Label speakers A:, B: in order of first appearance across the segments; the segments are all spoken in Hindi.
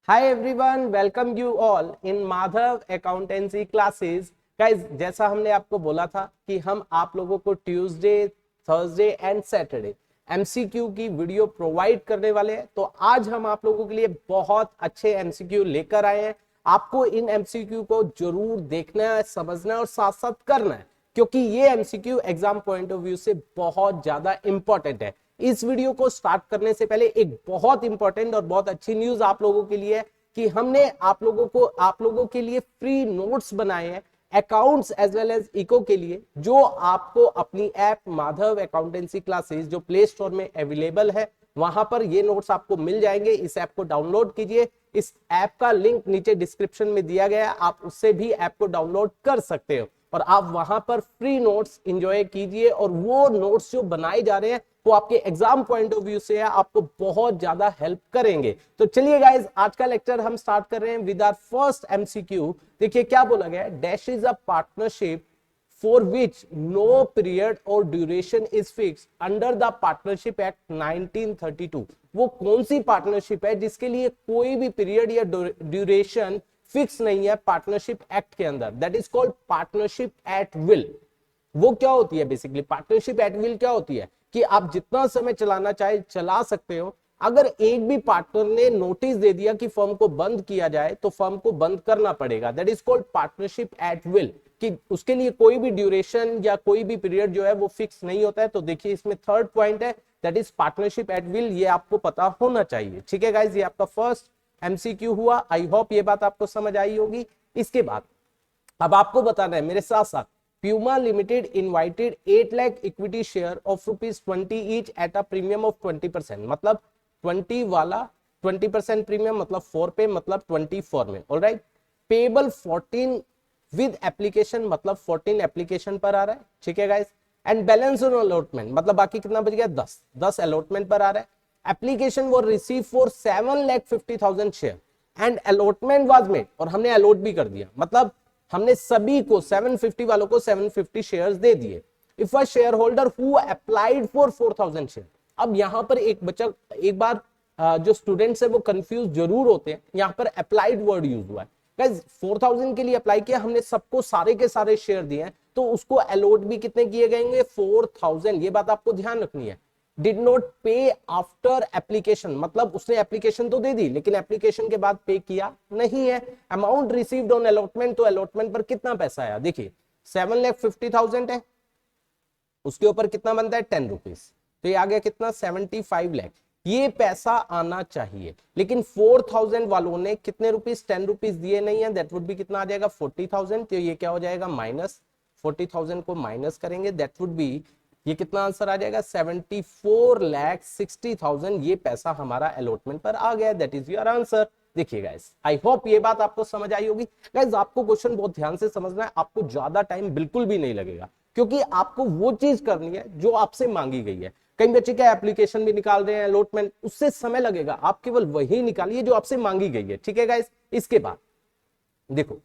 A: Hi everyone, welcome you all in Madhav Accountancy classes. Guys, जैसा हमने आपको बोला था कि हम आप लोगों को Tuesday, Thursday and Saturday MCQ की वीडियो प्रोवाइड करने वाले हैं। तो आज हम आप लोगों के लिए बहुत अच्छे एमसीक्यू लेकर आए हैं। आपको इन एमसीक्यू को जरूर देखना है, समझना है और साथ साथ करना है, क्योंकि ये MCQ exam point of view से बहुत ज्यादा इंपॉर्टेंट है। इस वीडियो को स्टार्ट करने से पहले एक बहुत इंपॉर्टेंट और बहुत अच्छी न्यूज आप लोगों के लिए है कि हमने आप लोगों के लिए फ्री नोट्स बनाए हैं accounts as well as eco के लिए, जो आपको अपनी ऐप माधव अकाउंटेंसी क्लासेस जो प्ले स्टोर में अवेलेबल है वहां पर ये नोट्स आपको मिल जाएंगे। इस ऐप को डाउनलोड कीजिए। इस ऐप का लिंक नीचे डिस्क्रिप्शन में दिया गया है, आप उससे भी ऐप को डाउनलोड कर सकते हो और आप वहां पर फ्री नोट्स एंजॉय कीजिए। और वो नोट्स जो बनाए जा रहे हैं वो आपके एग्जाम पॉइंट ऑफ व्यू से है, आपको बहुत ज्यादा हेल्प करेंगे। तो चलिए गाइज, आज का लेक्चर हम स्टार्ट कर रहे हैं विद आवर फर्स्ट एमसीक्यू। देखिए क्या बोला गया है, dash is a partnership for which no period और duration is fix under the partnership act 1932। वो कौन सी पार्टनरशिप है जिसके लिए कोई भी पीरियड या ड्यूरेशन फिक्स नहीं है पार्टनरशिप एक्ट के अंदर? That is called partnership at will. वो क्या होती है बेसिकली? पार्टनरशिप एट विल क्या होती है कि आप जितना समय चलाना चाहे चला सकते हो। अगर एक भी पार्टनर ने नोटिस दे दिया कि फर्म को बंद किया जाए तो फर्म को बंद करना पड़ेगा। That is called partnership at will, कि उसके लिए कोई भी ड्यूरेशन या कोई भी पीरियड जो है वो फिक्स नहीं होता है। तो देखिए इसमें थर्ड पॉइंट है, that is partnership at will. ये आपको पता होना चाहिए। ठीक है गाइज, ये आपका फर्स्ट एमसीक्यू हुआ। आई होप ये बात आपको समझ आई होगी। इसके बाद अब आपको बताना है मेरे साथ साथ, Puma limited invited 8 lakh equity share of ₹20 each at a premium of 20%। मतलब 20 वाला 20% प्रीमियम, मतलब 4 पे, मतलब 24 में। ऑलराइट, पेबल 14 विद एप्लीकेशन, मतलब 14 एप्लीकेशन पर आ रहा है। ठीक है guys, and balance on allotment, मतलब बाकी कितना बच गया? 10 अलॉटमेंट पर आ रहा है। एप्लीकेशन वो receive for 7,50,000 share and allotment was made, और हमने अलॉट भी कर दिया। मतलब हमने सभी को 750 वालों को 750 शेयर्स दे दिए। If a share holder who applied for 4,000 share. अब यहां पर एक बार जो स्टूडेंट्स है वो कंफ्यूज जरूर होते हैं। यहां पर अप्लाइड वर्ड यूज हुआ है। गाइस 4,000 के लिए अप्लाई किया हमने, सबको सारे के सारे शेयर दिए हैं, तो उसको अलॉट भी कितने किए जाएंगे? 4,000। ये बात आपको ध्यान रखनी है। डिड नॉट पे आफ्टर एप्लीकेशन, मतलब उसने एप्लीकेशन तो दे दी लेकिन एप्लीकेशन के बाद पे किया नहीं है। अमाउंट रिसीव्ड ऑन अलॉटमेंट, तो अलॉटमेंट पर कितना पैसा आया? देखिए 7,50,000 है, उसके ऊपर कितना बनता है? 10 रुपीज, तो ये आ गया कितना? 75 लाख। ये पैसा आना चाहिए, लेकिन 4,000 वालों ने कितने रुपीज? 10 रुपीज दिए नहीं है। दैट वुड बी कितना आ जाएगा? 40,000। तो ये क्या हो जाएगा? माइनस 40,000 को माइनस करेंगे, दैट वुड बी, ये कितना आंसर आ जाएगा? 74,60,000। ये पैसा हमारा अलॉटमेंट पर आ गया। That is your answer. देखिए गाइस, आई होप ये बात आपको समझ आई होगी। गाइस आपको क्वेश्चन बहुत ध्यान से समझना है, आपको ज्यादा टाइम बिल्कुल भी नहीं लगेगा, क्योंकि आपको वो चीज करनी है जो आपसे मांगी गई है। कई बच्चे क्या एप्लीकेशन भी निकाल रहे हैं, अलॉटमेंट, उससे समय लगेगा। आप केवल वही निकालिए जो आपसे मांगी गई है। ठीक है गाइस, इसके बाद देखो,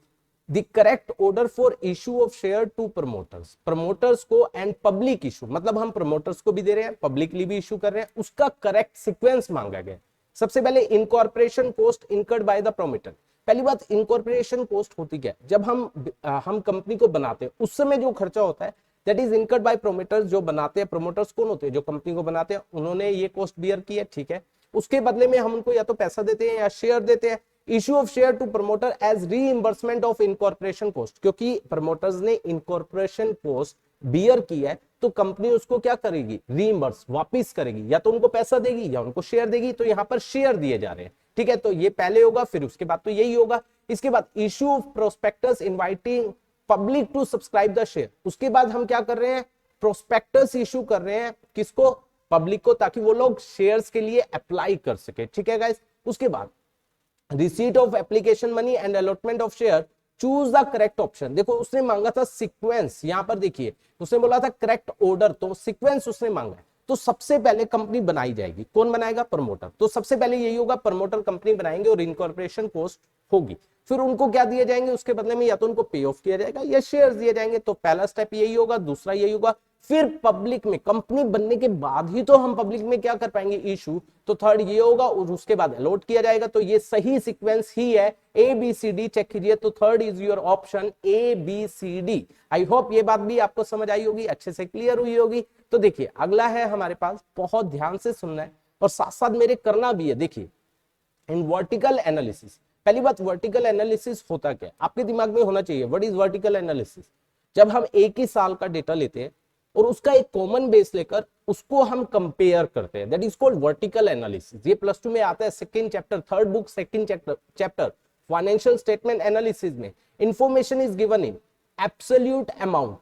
A: the correct order for issue of share to promoters, promoters को एंड पब्लिक इशू, मतलब हम प्रमोटर्स को भी दे रहे हैं, पब्लिकली भी इशू कर रहे हैं, उसका करेक्ट सीक्वेंस मांगा गया। सबसे पहले incorporation cost incurred by the promoter. पहली बात, इनकॉर्पोरेशन कॉस्ट होती क्या है? जब हम कंपनी को बनाते हैं उस समय जो खर्चा होता है, that is incurred by promoters. जो बनाते हैं, प्रोमोटर्स कौन होते हैं? जो कंपनी को बनाते हैं, उन्होंने ये कॉस्ट बियर की है। ठीक है, उसके बदले में हम उनको या तो पैसा देते हैं या शेयर देते हैं। Issue of share to promoter as reimbursement of incorporation cost, क्योंकि प्रमोटर्स ने इनकॉर्पोरेशन कॉस्ट बियर की है तो कंपनी उसको क्या करेगी? रीइंबर्स, वापिस करेगी, या तो उनको पैसा देगी या उनको शेयर देगी। तो यहां पर शेयर दिए जा रहे हैं। ठीक है, तो ये पहले होगा, फिर उसके बाद तो यही होगा। इसके बाद issue of prospectus inviting public to subscribe the share. उसके बाद हम क्या कर रहे हैं? प्रोस्पेक्टस इशू कर रहे हैं, किसको? पब्लिक को, ताकि वो लोग शेयर्स के लिए अप्लाई कर सके। ठीक है गाइस, उसके बाद receipt of application money and allotment of share, choose the correct option. देखो उसने मांगा था सीक्वेंस, यहां पर देखिए उसने बोला था करेक्ट ऑर्डर, तो सीक्वेंस उसने मांगा है। तो सबसे पहले कंपनी बनाई जाएगी, कौन बनाएगा? प्रमोटर। तो सबसे पहले यही होगा, प्रमोटर कंपनी बनाएंगे और इनकॉर्पोरेशन कॉस्ट होगी। फिर उनको क्या दिए जाएंगे उसके बदले में? या तो उनको पे ऑफ किया जाएगा या शेयर्स दिए जाएंगे। तो पहला स्टेप यही होगा, दूसरा यही होगा, फिर पब्लिक में, कंपनी बनने के बाद ही तो हम पब्लिक में क्या कर पाएंगे, इशू। तो थर्ड ये होगा और उसके बाद अलॉट किया जाएगा। तो ये सही सीक्वेंस ही है, A B C D. Check कीजिए, तो third is your option A B C D. I hope ये बात भी आपको समझ आई होगी, अच्छे से क्लियर हुई होगी। तो देखिए अगला है हमारे पास, बहुत ध्यान से सुनना है और साथ साथ मेरे करना भी है। देखिए इन वर्टिकल एनालिसिस, पहली बात वर्टिकल एनालिसिस होता क्या है, आपके दिमाग में होना चाहिए। What is vertical analysis? जब हम एक ही साल का डेटा लेते हैं और उसका एक कॉमन बेस लेकर उसको हम कंपेयर करते हैं, that is called vertical analysis. ये प्लस 2 में आता है, second chapter, third book, second chapter financial statement analysis में। Information is given in absolute amount,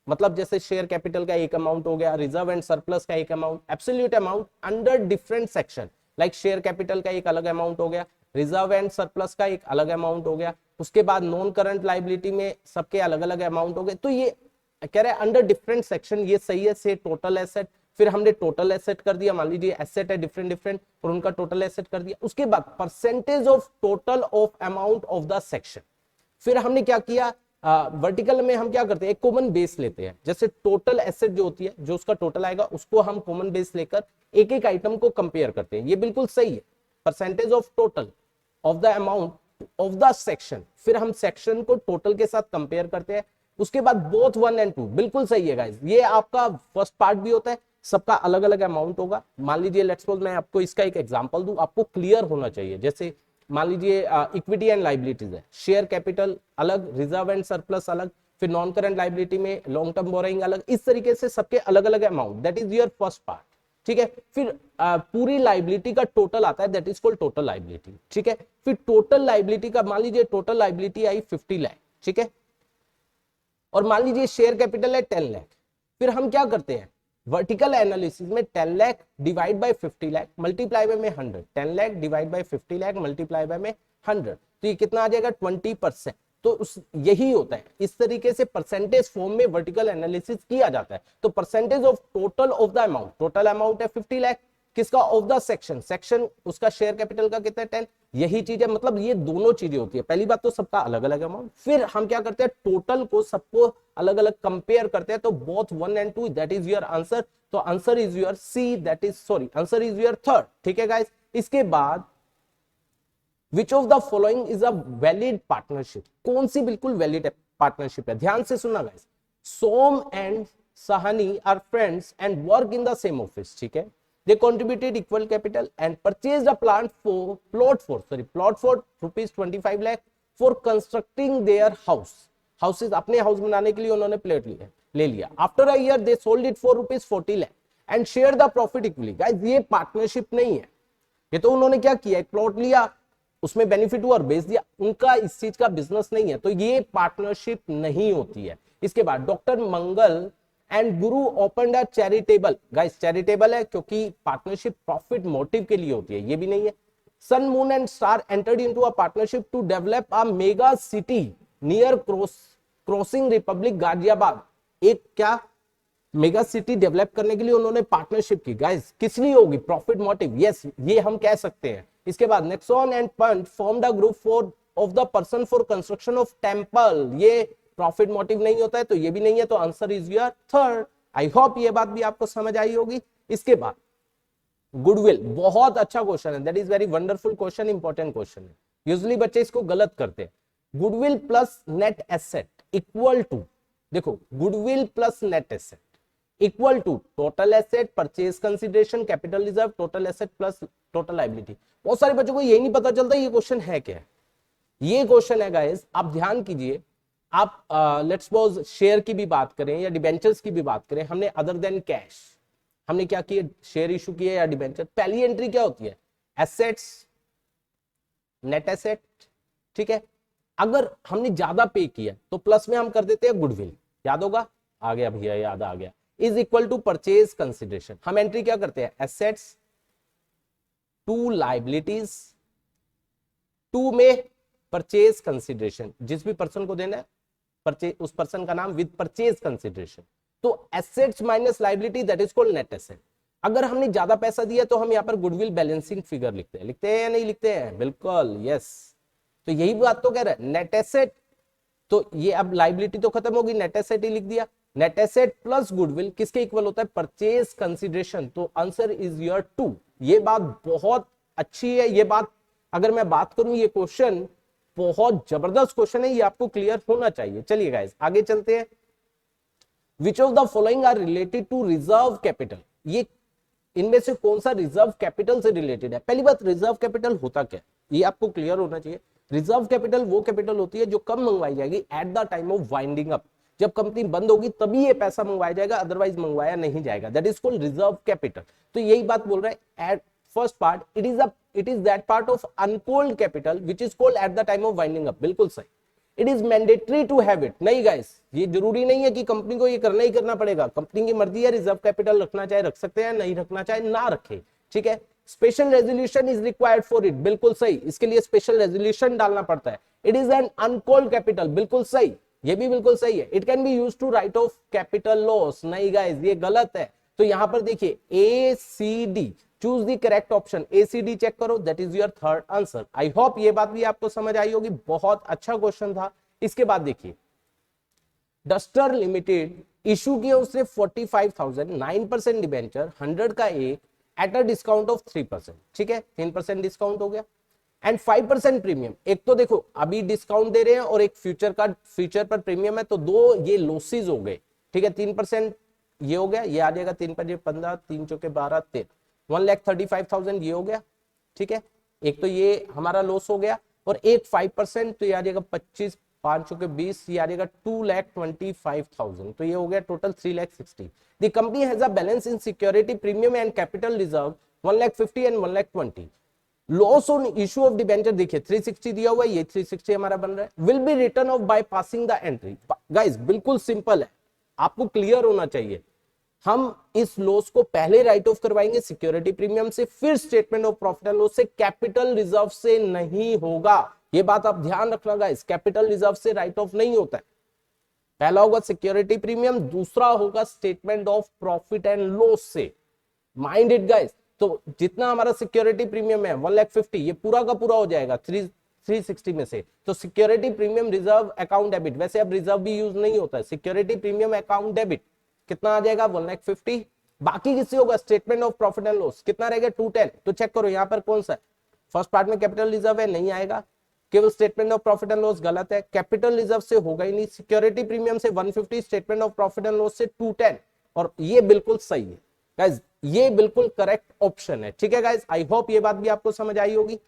A: मतलब जैसे शेयर कैपिटल का एक अमाउंट हो गया, रिजर्व एंड सरप्लस का एक amount, absolute amount under different section, like share capital का एक अलग अमाउंट हो गया, रिजर्व एंड सरप्लस का एक अलग अमाउंट हो गया, उसके बाद नॉन करंट लाइबिलिटी में सबके अलग अलग अमाउंट हो गए। तो ये कह रहे हैं अंडर डिफरेंट सेक्शन, ये सही है। से टोटल एसेट, फिर हमने टोटल एसेट कर दिया, मान लीजिए एसेट है डिफरेंट डिफरेंट और उनका टोटल एसेट कर दिया। उसके बाद percentage of total of amount of the section. फिर हमने क्या किया, वर्टिकल में हम क्या करते हैं, एक कॉमन बेस लेते हैं। जैसे टोटल एसेट जो होती है, जो उसका टोटल आएगा उसको हम कॉमन बेस लेकर एक एक आइटम को कंपेयर करते हैं। ये बिल्कुल सही है, percentage of total of the amount of the section. फिर हम सेक्शन को टोटल के साथ कंपेयर करते हैं। उसके बाद बोथ 1 एंड 2, बिल्कुल सही है गाइस। ये आपका फर्स्ट पार्ट भी होता है, सबका अलग अलग अमाउंट होगा। मान लीजिए लेट्स सपोज मैं आपको इसका एक एग्जांपल दूं, आपको क्लियर होना चाहिए। जैसे मान लीजिए इक्विटी एंड लाइबिलिटीज है, शेयर कैपिटल अलग, रिजर्व एंड सरप्लस अलग, फिर नॉन करंट लाइबिलिटी में लॉन्ग टर्म बोरोइंग अलग। इस तरीके से सबके अलग अलग amount, that is your first part. ठीक है, फिर पूरी लाइबिलिटी का टोटल आता है, that is called total liability. ठीक है, फिर टोटल लाइबिलिटी का मान लीजिए टोटल लाइबिलिटी आई 50 लाख। ठीक है, और मान लीजिए शेयर कैपिटल है 10 लाख। फिर हम क्या करते हैं वर्टिकल एनालिसिस में, 10 lakh divide by 50 lakh multiply by में 100, 10 lakh divide by 50 lakh multiply by में 100, तो ये कितना आ जाएगा 20%। तो उस यही होता है, इस तरीके से परसेंटेज फॉर्म में वर्टिकल एनालिसिस किया जाता है। तो percentage of total of the amount, total amount है 50 लाख, किसका, ऑफ द सेक्शन, सेक्शन उसका शेयर कैपिटल का कितना है 10, यही चीज है। मतलब ये दोनों चीजें होती है, पहली बात तो सबका अलग अलग अमाउंट, फिर हम क्या करते हैं टोटल को सबको अलग अलग कंपेयर करते हैं। तो both 1 and 2, that is your answer. तो answer is your C, that is sorry answer is your third. ठीक है गाइस, इसके बाद which of the following is a valid partnership, कौन सी बिल्कुल वैलिड पार्टनरशिप है, ध्यान से सुनना guys. Som and Sahani are friends and work in the same office. ठीक है, they contributed equal capital and purchased a plot for rupees 25 lakh for constructing their houses। अपने हाउस बनाने के लिए उन्होंने प्लॉट ले लिया। After a year they sold it for rupees 40 lakh and share the profit equally. Guys ये पार्टनरशिप नहीं है, ये तो उन्होंने क्या किया, एक प्लॉट लिया, उसमें बेनिफिट हुआ और बेच दिया, उनका इस चीज का बिजनेस नहीं है, तो ये पार्टनरशिप नहीं होती है। इसके बाद doctor Mangal and Guru opened a charitable, guys charitable है क्योंकि पार्टनरशिप प्रॉफिट मोटिव के लिए होती है, ये भी नहीं है। Sun moon and star entered into a partnership to develop a mega city near crossing republic Ghaziabad. एक क्या मेगा सिटी डेवलप करने के लिए उन्होंने पार्टनरशिप की। गाइस किस लिए होगी, प्रॉफिट मोटिव, यस ये हम कह सकते हैं। इसके बाद Nexon and punt formed a group for of the person for construction of temple, ये प्रॉफिट मोटिव नहीं होता है, तो ये भी नहीं है। तो answer is your third. I hope ये बात भी आपको समझ आई होगी। इसके बाद गुडविल, बहुत अच्छा क्वेश्चन है, that is very wonderful question, important question है। यूजुअली बच्चे इसको गलत करते हैं। Goodwill plus net asset equal to, देखो goodwill plus net asset equal to total asset, purchase consideration, capital reserve, total asset plus total liability. बहुत सारे बच्चों को यही नहीं पता चलता ये क्वेश्चन है क्या है। ये क्वेश्चन है गाइस, आप ध्यान कीजिए। आप लेट्स सपोज शेयर की भी बात करें या डिबेंचर्स की भी बात करें, हमने अदर देन कैश हमने क्या किए, शेयर इशू किए या डिबेंचर, पहली एंट्री क्या होती है, एसेट्स, नेट एसेट। ठीक है, अगर हमने ज्यादा पे किया तो प्लस में हम कर देते हैं गुडविल, याद होगा, आ गया भैया, याद आ गया, is equal to purchase consideration. हम एंट्री क्या करते हैं, एसेट्स टू लाइबिलिटीज, टू में परचेज कंसिडरेशन, जिस भी पर्सन को देना है परचेज, उस पर्सन का नाम विद परचेज कंसिडरेशन। तो assets minus liability, that is called net asset. अगर हमने ज्यादा पैसा दिया तो हम यहाँ पर गुडविल बैलेंसिंग फिगर लिखते हैं या नहीं लिखते हैं, बिल्कुल यस। तो यही बात तो कह रहा है, नेट एसेट, तो ये अब लाइबिलिटी तो खत्म होगी, नेट एसेट ही लिख दिया। नेट एसेट प्लस गुडविल किसके इक्वल होता है, परचेज कंसिडरेशन। तो आंसर इज योर 2। ये बात बहुत अच्छी है, ये बात अगर मैं बात करूं ये क्वेश्चन बहुत जबरदस्त क्वेश्चन है, ये आपको क्लियर होना चाहिए। चलिए गाइस आगे चलते हैं। Which of the following are related to reserve capital, ये इनमें से कौन सा रिजर्व कैपिटल से रिलेटेड है। पहली बात, रिजर्व कैपिटल होता क्या, ये आपको क्लियर होना चाहिए। रिजर्व कैपिटल वो कैपिटल होती है जो कब मंगवाई जाएगी, eight the time of winding up, जब कंपनी बंद होगी तभी ये पैसा मंगवाया जाएगा, अदरवाइज मंगवाया नहीं जाएगा, that is called reserve capital. तो यही बात बोल रहा है, at first part it is that part of uncalled capital which is called at the time of winding up. बिल्कुल सही। It is mandatory to have it, नहीं गाइस ये जरूरी नहीं है कि कंपनी को ये करना ही करना पड़ेगा, कंपनी की मर्जी है, रिजर्व कैपिटल रखना चाहे रख सकते हैं, नहीं रखना चाहे ना रखे, ठीक है। Special resolution is required for it, बिल्कुल सही, इसके लिए स्पेशल रेजोल्यूशन डालना पड़ता है। It is an uncalled capital, बिल्कुल सही, ये भी बिल्कुल सही है। It can be used to write off capital loss, नहीं गाइस ये गलत है। तो यहां पर देखिए A C D, choose the correct option, ACD check करो, that is your third answer. I hope ये बात भी आपको समझ आई होगी, बहुत अच्छा क्वेश्चन था। इसके बाद देखिए डस्टर लिमिटेड इशू किया उसने 45,000 9% डिबेंचर 100 का एक एट अ डिस्काउंट ऑफ 3%, ठीक है 3% डिस्काउंट हो गया एंड 5% प्रीमियम। एक तो देखो अभी डिस्काउंट दे रहे हैं और एक फ्यूचर पर प्रीमियम है, तो दो ये लॉसेस हो गए, ठीक है। 3% ये हो गया, ये आ जाएगा 3 पर 15, 3 चौके 12, 13, 1,35,000 ये हो गया, ठीक है। एक तो ये हमारा लॉस हो गया और एक 5% तो ये आ जाएगा 25, 5 चौके 20, ये आ जाएगा 2,25,000, तो ये हो गया total 3,60,000। The company has a balance in security premium and capital reserve 1,50,000 and 1,20,000। Loss on issue of debenture देखिए 360 दिया हुआ है, ये 360 हमारा बन रहा है। Will be return of by passing the entry. Guys बिल्कुल सिंपल है, आपको क्लियर होना चाहिए। हम इस लॉस को पहले राइट ऑफ करवाएंगे सिक्योरिटी प्रीमियम से, फिर statement of profit and loss से, कैपिटल रिजर्व से नहीं होगा। ये बात आप ध्यान रखना गाइस, कैपिटल रिजर्व से राइट ऑफ नहीं होता है। पहला होगा सिक्योरिटी प्रीमियम, दूसरा होगा statement of profit and loss से, माइंड इट गाइस। तो जितना हमारा सिक्योरिटी प्रीमियम है 1,50,000, ये पूरा का पूरा हो जाएगा 360 में से। तो security premium reserve account debit, वैसे अब रिजर्व भी यूज नहीं होता है, सिक्योरिटी प्रीमियम अकाउंट डेबिट कितना आ जाएगा 1,50,000। बाकी किससे होगा statement of profit and loss, कितना रहेगा 210। तो चेक करो यहाँ पर कौन सा है, फर्स्ट पार्ट में कैपिटल रिजर्व है, नहीं आएगा। केवल statement of profit and loss गलत है, कैपिटल रिजर्व से होगा ही नहीं। सिक्योरिटी प्रीमियम से 150, statement of profit and loss से 210, और ये बिल्कुल सही है गाइस, ये बिल्कुल करेक्ट ऑप्शन है, ठीक है गाइस। आई होप ये बात भी आपको समझ आई होगी।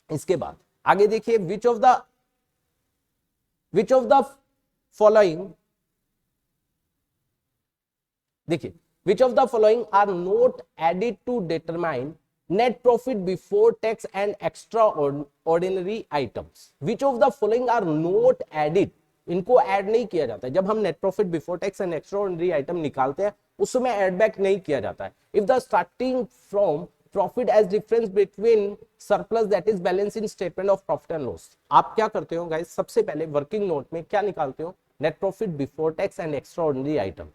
A: इसके बाद आगे देखिए, विच ऑफ द फॉलोइंग, देखिए which of the following are not added to determine net profit before tax and extraordinary items. Which of the following are not added, इनको ऐड नहीं किया जाता है। जब हम net profit before tax and extraordinary item निकालते हैं उसमें एड बैक नहीं किया जाता है। If the starting from profit as difference between surplus that is balance in statement of profit and loss. आप क्या करते हो गाइस, सबसे पहले वर्किंग नोट में क्या निकालते हो, net profit before tax and extraordinary item,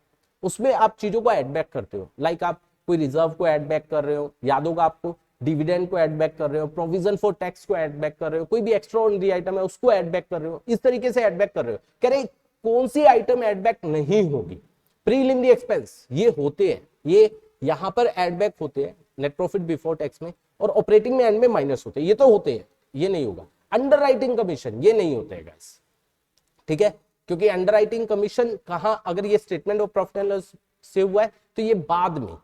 A: उसमें आप चीजों को ऐड बैक करते हो। लाइक आप कोई रिजर्व को ऐड बैक कर रहे हो, याद होगा आपको, डिविडेंड को ऐड बैक कर रहे हो, प्रोविजन फॉर टैक्स को ऐड बैक कर रहे हो, कोई भी एक्स्ट्रा ऑर्डिनरी आइटम है उसको ऐड बैक कर रहे हो, इस तरीके से ऐड बैक कर रहे हो। कह रहे कौन सी आइटम ऐड बैक नहीं होगी, प्रीलिमिनरी एक्सपेंस ये होते हैं, ये यहां पर ऐड बैक होते हैं नेट प्रॉफिट बिफोर टैक्स में, और ऑपरेटिंग में एंड में माइनस होते हैं, ये तो होते हैं, ये नहीं होगा। अंडरराइटिंग कमीशन ये नहीं होते हैं गाइस, ठीक है, क्योंकि अंडरराइटिंग कमीशन कहां, अगर ये statement of profit and loss से हुआ है तो ये बाद में,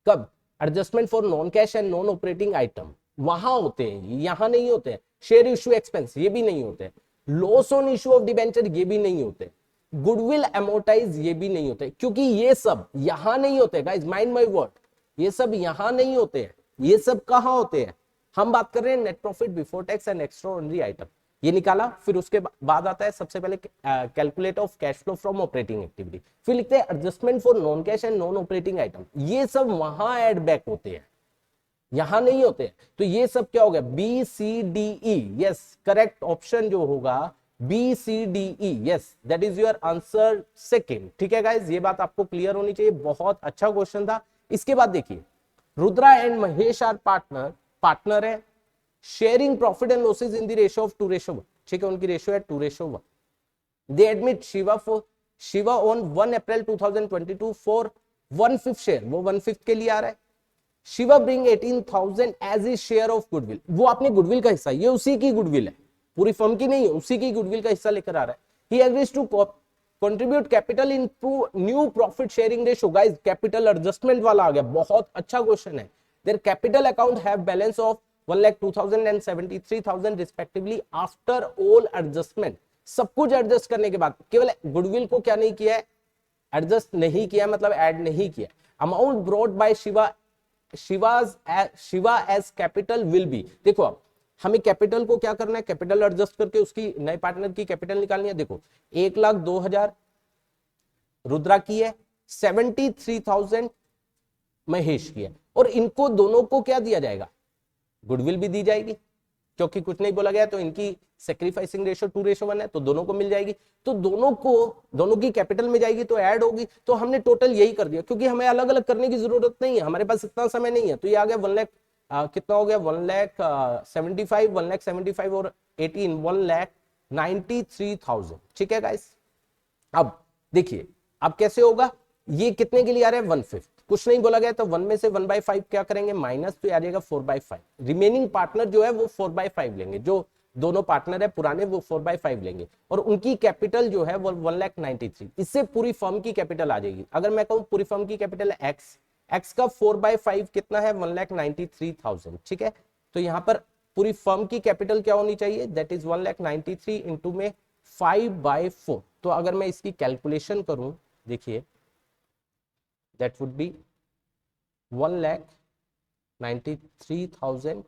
A: कब, adjustment for non cash and non operating item वहां होते हैं, यहां नहीं होते हैं। शेयर इशू एक्सपेंस ये भी नहीं होते, loss on issue of debenture ये भी नहीं होते, गुडविल एमोर्टाइज ये भी नहीं होते, क्योंकि ये सब यहां नहीं होते गाइस, माइंड माय वर्ड, ये सब यहां नहीं होते हैं। ये सब कहां होते हैं, हम बात कर रहे हैं net profit before tax and extraordinary item, ये निकाला, फिर उसके बाद आता है सबसे पहले calculate of cash flow from operating activity, फिर लिखते हैं adjustment for non cash and non operating item, ये सब वहां ऐड बैक होते हैं, यहां नहीं होते हैं। तो ये सब क्या हो गया, B C D E, yes correct option जो होगा B C D E, yes that is your answer second, ठीक है गाइज, ये बात आपको क्लियर होनी चाहिए, बहुत अच्छा क्वेश्चन था। इसके बाद देखिए, Rudra and Mahesh are partner है, sharing profit and losses in the ratio of 2:1, ठीक है, उनकी रेशियो है 2:1। They admit Shiva for Shiva on 1 April 2022 for 1/5 share, वो 1/5 के लिए आ रहा है। Shiva bring 18,000 as a share of goodwill, वो आपने गुडविल का हिस्सा, ये उसी की गुडविल है, पूरी फर्म की नहीं है, उसी की गुडविल का हिस्सा लेकर आ रहा है। He agrees to contribute capital in new profit sharing ratio. Guys capital adjustment वाला आ गया, बहुत अच्छा क्वेश्चन है। Their capital account have balance of 1,02,000 and 73,000 respectively after all adjustment. सब कुछ एडजस्ट करने के बाद, केवल गुडविल को क्या नहीं किया है, एडजस्ट नहीं किया, मतलब ऐड नहीं किया। Amount brought by Shiva as capital will be, देखो अब हमें कैपिटल को क्या करना है, कैपिटल एडजस्ट करके उसकी नए पार्टनर की कैपिटल निकालनी है। देखो 1,02,000 रुद्रा की है, 73,000 महेश की है, और इनको दोनों को क्या दिया जाएगा, गुडविल भी दी जाएगी, क्योंकि कुछ नहीं बोला गया, तो इनकी सेक्रीफाइसिंग रेशियो 2:1 है, तो दोनों को मिल जाएगी, तो दोनों की कैपिटल में जाएगी तो ऐड होगी। तो हमने टोटल यही कर दिया, क्योंकि हमें अलग अलग करने की जरूरत नहीं है, हमारे पास इतना समय नहीं है। तो ये आ गया 1 लाख, कितना हो गया, 1,75,000 और 18, 1,93,000। ठीक है गाइस, अब देखिए अब कैसे होगा, ये कितने के लिए आ रहा है, 1/5, कुछ नहीं बोला गया, तो 1 में से 1/5 क्या करेंगे, माइनस, तो आ जाएगा 4/5। रिमेनिंग पार्टनर जो है वो 4/5 लेंगे, जो दोनों पार्टनर है पुराने वो 4/5 लेंगे, और उनकी कैपिटल जो है वो 1,93,000, इससे पूरी फर्म की कैपिटल आ जाएगी। अगर मैं कहूं पूरी फर्म की कैपिटल है एक्स का 4/5 कितना है, 1,93,000। ठीक है, तो यहां पर पूरी फर्म की कैपिटल क्या होनी चाहिए, दैट इज 1,93,000 इंटू में 5/4। तो अगर मैं इसकी कैलकुलेशन करूं, देखिए that would be 1,93,000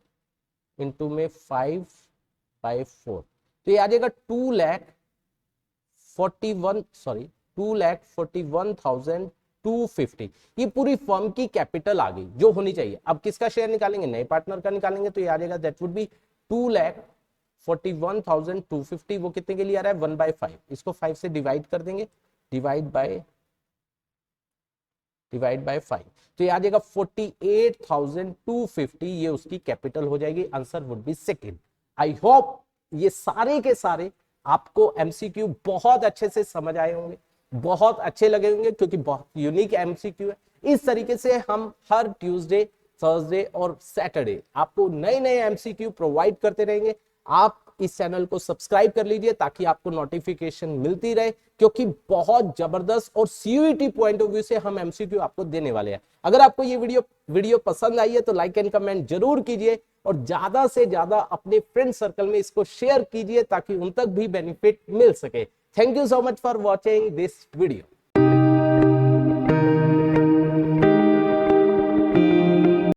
A: इंटू में 5/4, तो ये आ जाएगा 2,41,250। ये पूरी फर्म की कैपिटल आ गई जो होनी चाहिए। अब किसका शेयर निकालेंगे, नए पार्टनर का निकालेंगे, तो ये आ जाएगा दैट वुड बी 2,41,250। वो कितने के लिए आ रहा है, 1/5, इसको 5 से डिवाइड कर देंगे, डिवाइड बाय 5, तो ये आ जाएगा 48,250, ये उसकी कैपिटल हो जाएगी। Answer would be second. I hope ये सारे के सारे आपको एमसीक्यू बहुत अच्छे से समझ आए होंगे, बहुत अच्छे लगे होंगे, क्योंकि बहुत यूनिक एमसीक्यू है। इस तरीके से हम हर ट्यूसडे, थर्सडे और सैटरडे आपको नए नए एमसीक्यू प्रोवाइड करते रहेंगे। आप इस चैनल को सब्सक्राइब कर लीजिए ताकि आपको नोटिफिकेशन मिलती रहे, क्योंकि बहुत जबरदस्त और सीयूईटी पॉइंट ऑफ व्यू से हम एमसीक्यू आपको देने वाले हैं। अगर आपको ये वीडियो पसंद आई है तो लाइक एंड कमेंट जरूर कीजिए, और ज्यादा से ज्यादा अपने फ्रेंड सर्कल में इसको शेयर कीजिए ताकि उन तक भी बेनिफिट मिल सके। Thank you so much for watching this video.